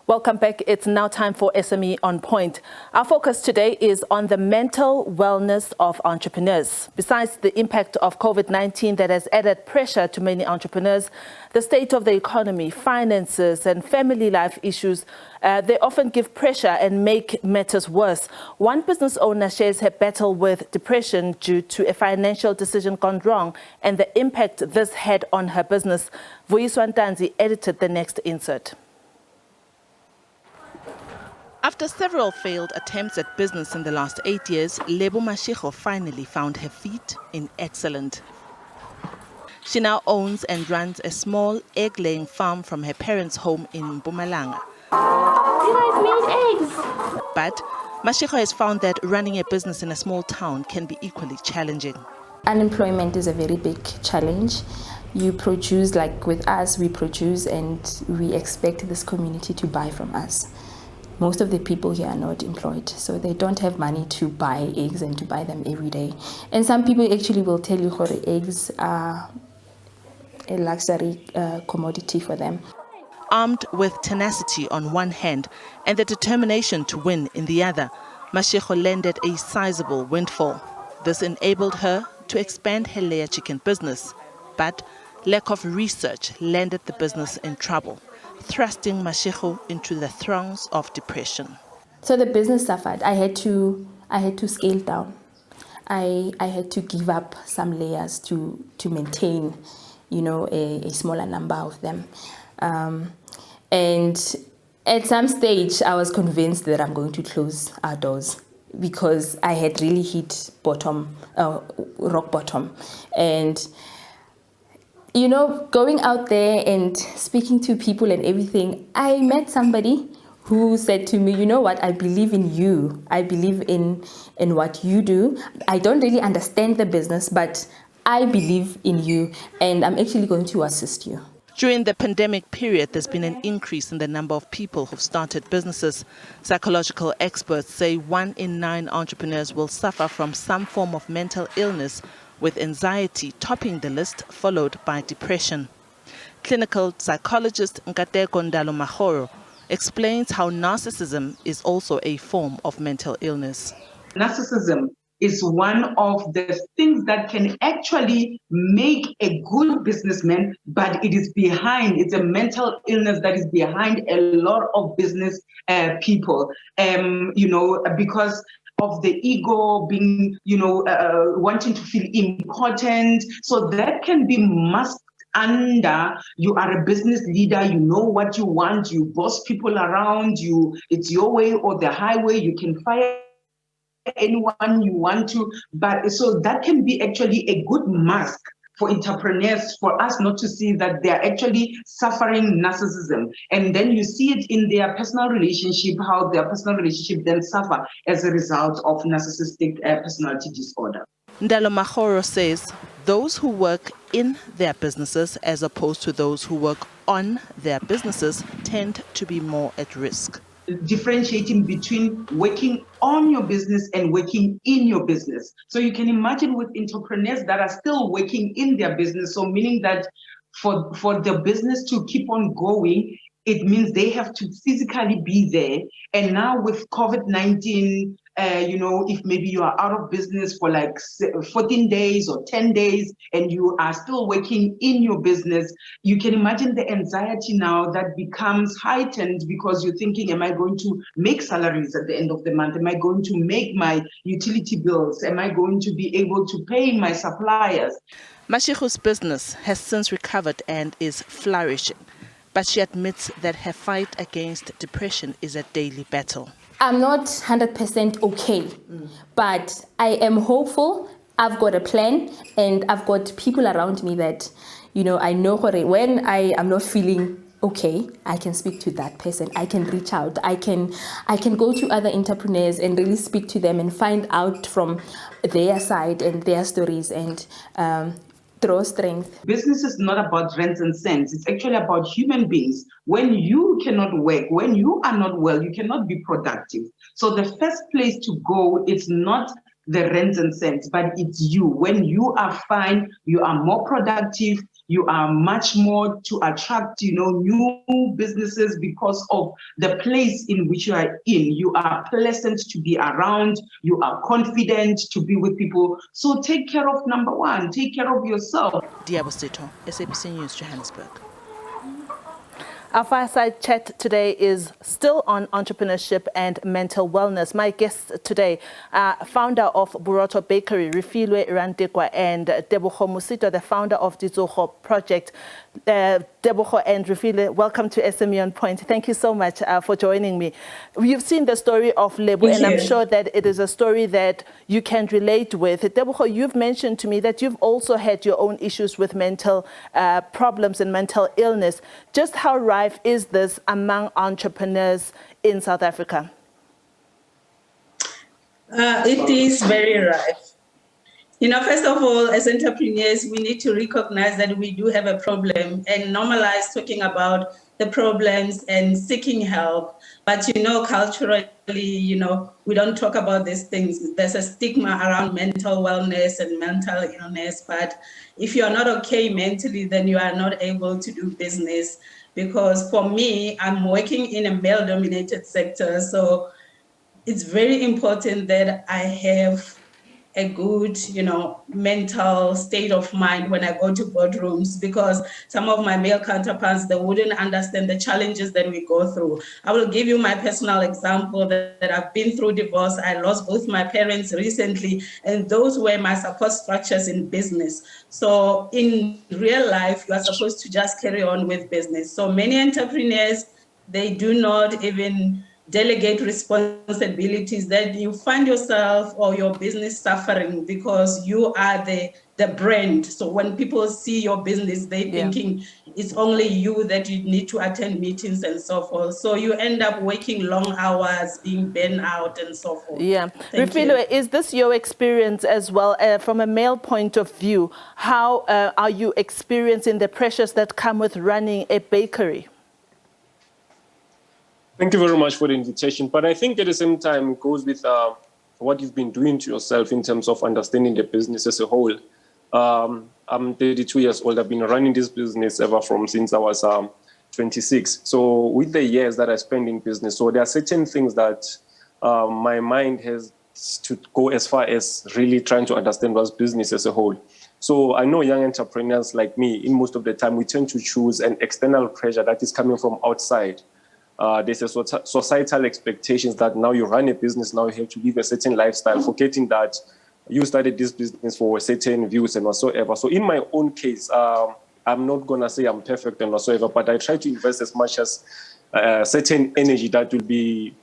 Welcome back. It's now time for SME Onpoint. Our focus today is on the mental wellness of entrepreneurs. Besides the impact of COVID-19 that has added pressure to many entrepreneurs, the state of the economy, finances and family life issues, they often give pressure and make matters worse. One business owner shares her battle with depression due to a financial decision gone wrong and the impact this had on her business. Vuyiswa Ntanzi edited the next insert. After several failed attempts at business in the last 8 years, Liabo Setho finally found her feet in excellent. She now owns and runs a small egg-laying farm from her parents' home in Mpumalanga. I've made eggs! But Setho has found that running a business in a small town can be equally challenging. Unemployment is a very big challenge. You produce, like with us, we produce and we expect this community to buy from us. Most of the people here are not employed, so they don't have money to buy eggs and to buy them every day. And some people actually will tell you that eggs are a luxury commodity for them. Armed with tenacity on one hand and the determination to win in the other, Setho landed a sizable windfall. This enabled her to expand her layer chicken business, but lack of research landed the business in trouble, thrusting Setho into the throes of depression. So the business suffered. I had to scale down. I had to give up some layers to maintain, a smaller number of them. And at some stage, I was convinced that I'm going to close our doors because I had really hit rock bottom. And going out there and speaking to people and everything, I met somebody who said to me, you know what, I believe in you. I believe in what you do. I don't really understand the business, but I believe in you and I'm actually going to assist you. During the pandemic period, there's been an increase in the number of people who've started businesses. Psychological experts say 1 in 9 entrepreneurs will suffer from some form of mental illness, with anxiety topping the list, followed by depression. Clinical psychologist Nkateko Ndalo explains how narcissism is also a form of mental illness. Narcissism is one of the things that can actually make a good businessman, but it's a mental illness that is behind a lot of business people, because of the ego being, wanting to feel important. So that can be masked under, you are a business leader, you know what you want, you boss people around you, it's your way or the highway, you can fire anyone you want to. But so that can be actually a good mask for entrepreneurs, for us not to see that they are actually suffering narcissism. And then you see it in their personal relationship, how their personal relationship then suffer as a result of narcissistic personality disorder. Ndalo says those who work in their businesses as opposed to those who work on their businesses tend to be more at risk. Differentiating between working on your business and working in your business. So you can imagine with entrepreneurs that are still working in their business, so meaning that for the business to keep on going, it means they have to physically be there. And now with COVID-19, if maybe you are out of business for like 14 days or 10 days and you are still working in your business, you can imagine the anxiety now that becomes heightened because you're thinking, am I going to make salaries at the end of the month? Am I going to make my utility bills? Am I going to be able to pay my suppliers? Setho's business has since recovered and is flourishing, but she admits that her fight against depression is a daily battle. I'm not 100% okay, but I am hopeful. I've got a plan and I've got people around me that, I know when I am not feeling okay, I can speak to that person. I can reach out. I can go to other entrepreneurs and really speak to them and find out from their side and their stories and draw strength. Business is not about rents and cents. It's actually about human beings. When you cannot work, when you are not well, you cannot be productive. So the first place to go is not the rents and cents, but it's you. When you are fine, you are more productive, You are much more to attract, new businesses because of the place in which you are in. You are pleasant to be around. You are confident to be with people. So take care of number one. Take care of yourself. Liabo Setho, SABC News, Johannesburg. Our fireside chat today is still on entrepreneurship and mental wellness. My guests today are founder of Buroto Bakery, Refilwe Rantekwa, and Tebogo Musito, the founder of the Zoho Project. Tebogo and Refilwe, welcome to SME Onpoint. Thank you so much for joining me. You've seen the story of Lebo, and I'm sure that it is a story that you can relate with. Tebogo, you've mentioned to me that you've also had your own issues with mental problems and mental illness. Just how rife is this among entrepreneurs in South Africa? It is very rife. First of all, as entrepreneurs, we need to recognize that we do have a problem and normalize talking about the problems and seeking help. But, culturally, we don't talk about these things. There's a stigma around mental wellness and mental illness. But if you're not okay mentally, then you are not able to do business. Because for me, I'm working in a male-dominated sector. So it's very important that I have a good, mental state of mind when I go to boardrooms, because some of my male counterparts, they wouldn't understand the challenges that we go through. I will give you my personal example that I've been through divorce. I lost both my parents recently, and those were my support structures in business. So in real life, you are supposed to just carry on with business. So many entrepreneurs, they do not even delegate responsibilities, that you find yourself or your business suffering because you are the brand. So when people see your business, they're thinking it's only you that you need to attend meetings and so forth. So you end up working long hours, being burnt out and so forth. Yeah. Refilwe, is this your experience as well? From a male point of view, how are you experiencing the pressures that come with running a bakery? Thank you very much for the invitation. But I think at the same time, it goes with what you've been doing to yourself in terms of understanding the business as a whole. I'm 32 years old. I've been running this business since I was 26. So with the years that I spend in business, so there are certain things that my mind has to go as far as really trying to understand what's business as a whole. So I know young entrepreneurs like me, in most of the time, we tend to choose an external pressure that is coming from outside. There's a societal expectations that now you run a business, now you have to live a certain lifestyle, forgetting that you started this business for certain views and whatsoever. So in my own case, I'm not going to say I'm perfect and whatsoever, but I try to invest as much as certain energy that will be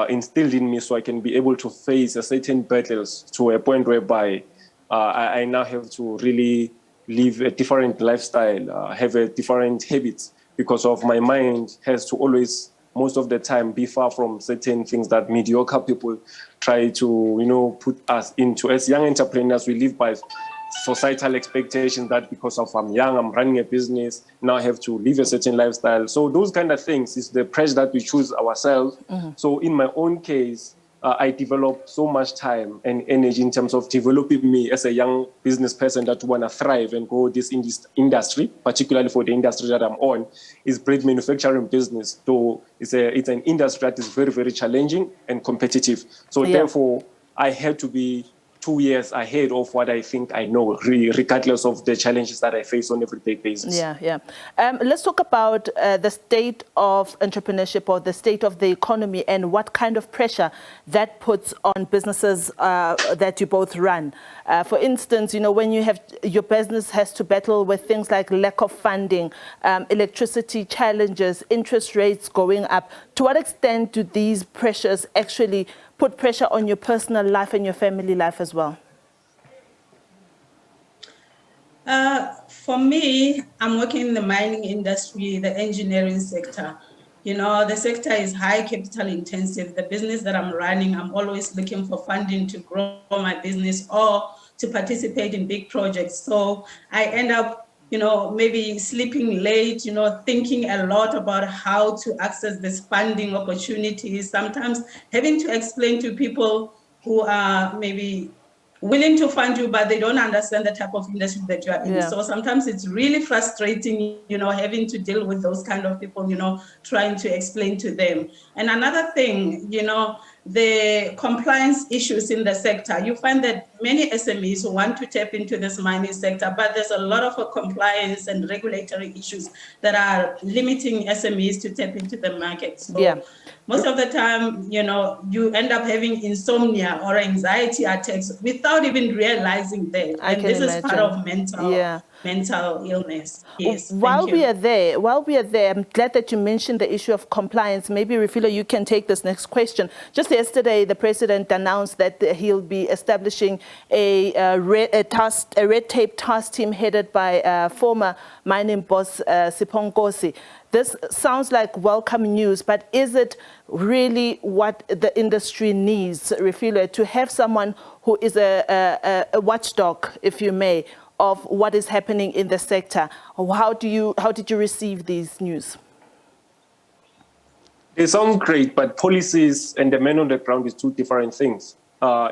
instilled in me so I can be able to face a certain battles to a point whereby I now have to really live a different lifestyle, have a different habits, because of my mind has to always, most of the time, be far from certain things that mediocre people try to, put us into. As young entrepreneurs, we live by societal expectations that because of I'm young, I'm running a business, now I have to live a certain lifestyle. So those kind of things is the pressure that we choose ourselves. Mm-hmm. So in my own case, I developed so much time and energy in terms of developing me as a young business person that want to thrive and go this in this industry, particularly for the industry that I'm on, is bread manufacturing business. So it's an industry that is very, very challenging and competitive. So therefore, I had to be 2 years ahead of what I think I know, regardless of the challenges that I face on an everyday basis. Let's talk about the state of entrepreneurship or the state of the economy and what kind of pressure that puts on businesses that you both run. For instance, when you have your business has to battle with things like lack of funding, electricity challenges, interest rates going up. To what extent do these pressures actually put pressure on your personal life and your family life as well? For me, I'm working in the mining industry, the engineering sector. The sector is high capital intensive. The business that I'm running, I'm always looking for funding to grow my business or to participate in big projects. So I end up maybe sleeping late, thinking a lot about how to access this funding opportunities, sometimes having to explain to people who are maybe willing to fund you, but they don't understand the type of industry that you are in. Yeah. So sometimes it's really frustrating, having to deal with those kind of people, trying to explain to them. And another thing, the compliance issues in the sector. You find that many SMEs want to tap into this mining sector, but there's a lot of compliance and regulatory issues that are limiting SMEs to tap into the market. So most of the time, you end up having insomnia or anxiety attacks without even realizing that. And this is part of mental illness. Yes. While we are there, I'm glad that you mentioned the issue of compliance. Maybe, Refilo, you can take this next question. Just yesterday, the president announced that he'll be establishing a red tape task team headed by former mining boss Sipho Nkosi. This sounds like welcome news, but is it really what the industry needs, Refilo, to have someone who is a watchdog, if you may, of what is happening in the sector? How did you receive these news? They sound great, but policies and the man on the ground is two different things.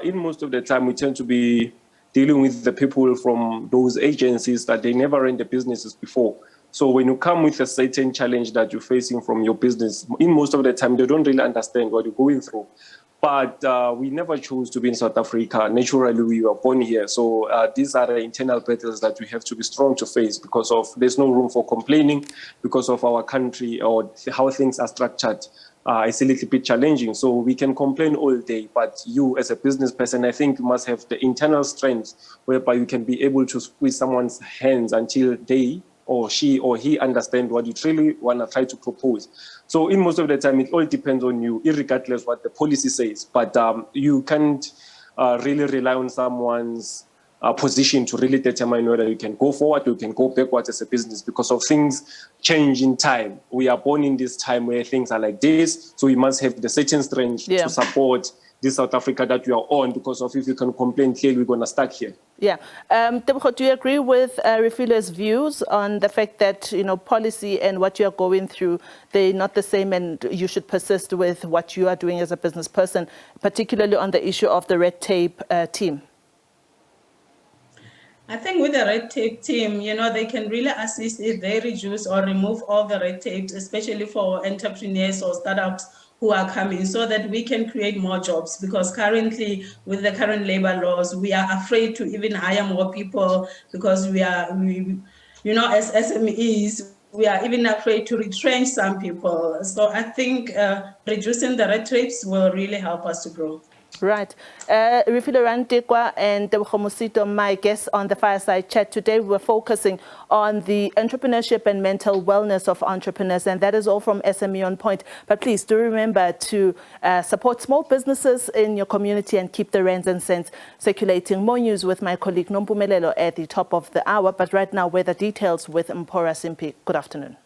In most of the time, we tend to be dealing with the people from those agencies that they never ran the businesses before. So when you come with a certain challenge that you're facing from your business, in most of the time, they don't really understand what you're going through. But we never chose to be in South Africa. Naturally, we were born here. So these are the internal battles that we have to be strong to face because of there's no room for complaining because of our country or how things are structured. It's a little bit challenging. So we can complain all day, but you as a business person, I think you must have the internal strength whereby you can be able to squeeze someone's hands until they or she or he understand what you truly want to try to propose. So in most of the time, it all depends on you, irregardless what the policy says. But you can't really rely on someone's position to really determine whether you can go forward or you can go backwards as a business because of things change in time. We are born in this time where things are like this, so we must have the certain strength to support this South Africa that we are on, because of if you can complain clearly, we're going to stuck here. Yeah. Tebogo, do you agree with Refilo's views on the fact that, policy and what you're going through, they're not the same and you should persist with what you are doing as a business person, particularly on the issue of the red tape team? I think with the red tape team, they can really assist if they reduce or remove all the red tapes, especially for entrepreneurs or startups who are coming, so that we can create more jobs. Because currently, with the current labor laws, we are afraid to even hire more people because we as SMEs, we are even afraid to retrench some people. So I think reducing the red tapes will really help us to grow. Right. Refilo Rantekwa and Liabo Setho, my guests on the Fireside Chat today, we're focusing on the entrepreneurship and mental wellness of entrepreneurs, and that is all from SME Onpoint. But please do remember to support small businesses in your community and keep the rands and cents circulating. More news with my colleague Nompumelelo at the top of the hour, but right now, weather details with Mpora Simpi. Good afternoon.